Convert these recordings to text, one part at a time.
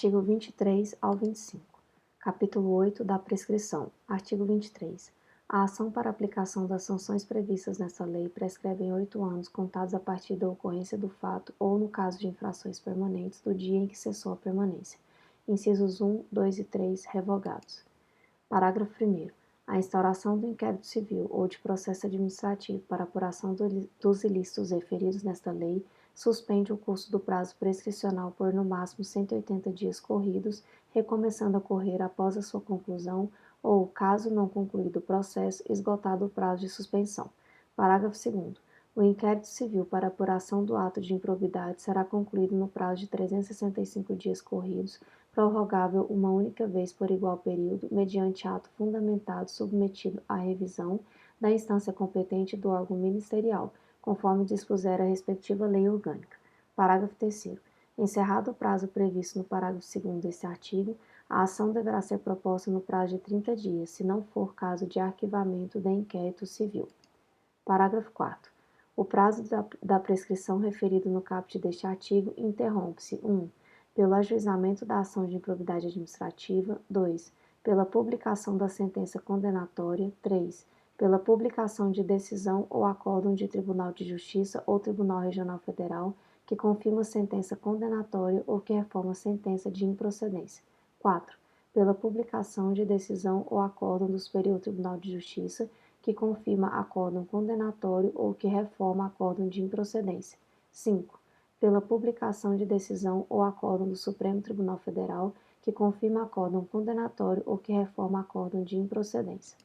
Artigo 23 ao 25. Capítulo 8 da prescrição. Artigo 23. A ação para aplicação das sanções previstas nesta lei prescreve em 8 anos, contados a partir da ocorrência do fato ou, no caso de infrações permanentes, do dia em que cessou a permanência. Incisos 1, 2 e 3, revogados. Parágrafo 1º. A instauração do inquérito civil ou de processo administrativo para apuração dos ilícitos referidos nesta lei suspende o curso do prazo prescricional por no máximo 180 dias corridos, recomeçando a correr após a sua conclusão ou, caso não concluído o processo, esgotado o prazo de suspensão. Parágrafo 2º. O inquérito civil para apuração do ato de improbidade será concluído no prazo de 365 dias corridos, prorrogável uma única vez por igual período, mediante ato fundamentado submetido à revisão da instância competente do órgão ministerial, conforme dispuser a respectiva lei orgânica. Parágrafo 3º. Encerrado o prazo previsto no parágrafo 2º deste artigo, a ação deverá ser proposta no prazo de 30 dias, se não for caso de arquivamento de inquérito civil. Parágrafo 4º. O prazo da prescrição referido no caput deste artigo interrompe-se: 1. Pelo ajuizamento da ação de improbidade administrativa. 2. Pela publicação da sentença condenatória. 3. Pela publicação de decisão ou acórdão de Tribunal de Justiça ou Tribunal Regional Federal que confirma sentença condenatória ou que reforma sentença de improcedência. 4. Pela publicação de decisão ou acórdão do Superior Tribunal de Justiça que confirma acórdão condenatório ou que reforma acórdão de improcedência. 5. Pela publicação de decisão ou acórdão do Supremo Tribunal Federal que confirma acórdão condenatório ou que reforma acórdão de improcedência.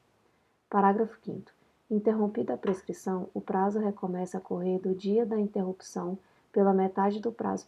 Parágrafo 5º. Interrompida a prescrição, o prazo recomeça a correr do dia da interrupção pela metade do prazo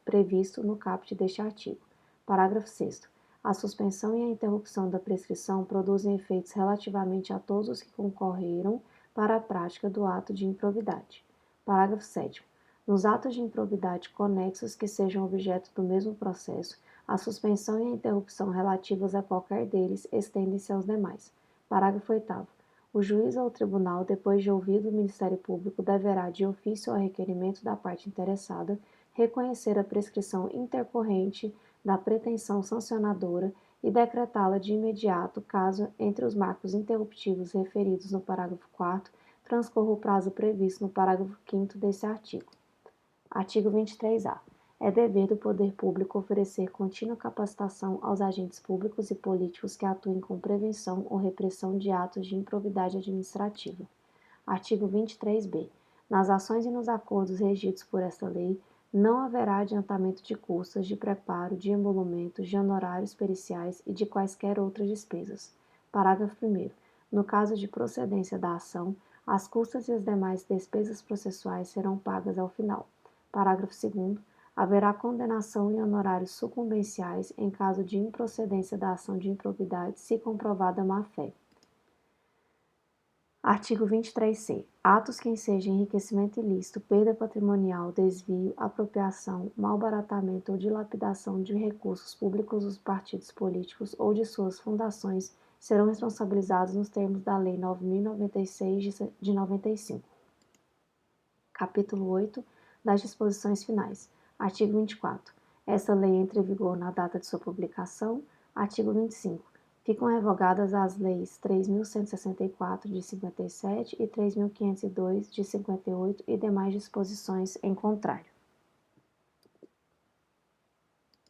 previsto no caput deste artigo. Parágrafo 6º. A suspensão e a interrupção da prescrição produzem efeitos relativamente a todos os que concorreram para a prática do ato de improbidade. Parágrafo 7º. Nos atos de improbidade conexos que sejam objeto do mesmo processo, a suspensão e a interrupção relativas a qualquer deles estendem-se aos demais. Parágrafo 8º. O juiz ou o tribunal, depois de ouvido o Ministério Público, deverá, de ofício ou a requerimento da parte interessada, reconhecer a prescrição intercorrente da pretensão sancionadora e decretá-la de imediato, caso, entre os marcos interruptivos referidos no parágrafo 4º, transcorra o prazo previsto no parágrafo 5º desse artigo. Artigo 23-A. É dever do poder público oferecer contínua capacitação aos agentes públicos e políticos que atuem com prevenção ou repressão de atos de improbidade administrativa. Artigo 23-B. Nas ações e nos acordos regidos por esta lei, não haverá adiantamento de custas, de preparo, de emolumentos, de honorários periciais e de quaisquer outras despesas. Parágrafo 1º. No caso de procedência da ação, as custas e as demais despesas processuais serão pagas ao final. Parágrafo 2º. Haverá condenação em honorários sucumbenciais em caso de improcedência da ação de improbidade, se comprovada má-fé. Artigo 23-C. Atos que ensejam enriquecimento ilícito, perda patrimonial, desvio, apropriação, malbaratamento ou dilapidação de recursos públicos dos partidos políticos ou de suas fundações serão responsabilizados nos termos da Lei 9.096 de 95. Capítulo 8 das disposições finais. Artigo 24. Esta lei entra em vigor na data de sua publicação. Artigo 25. Ficam revogadas as leis 3.164 de 57 e 3.502 de 58 e demais disposições em contrário.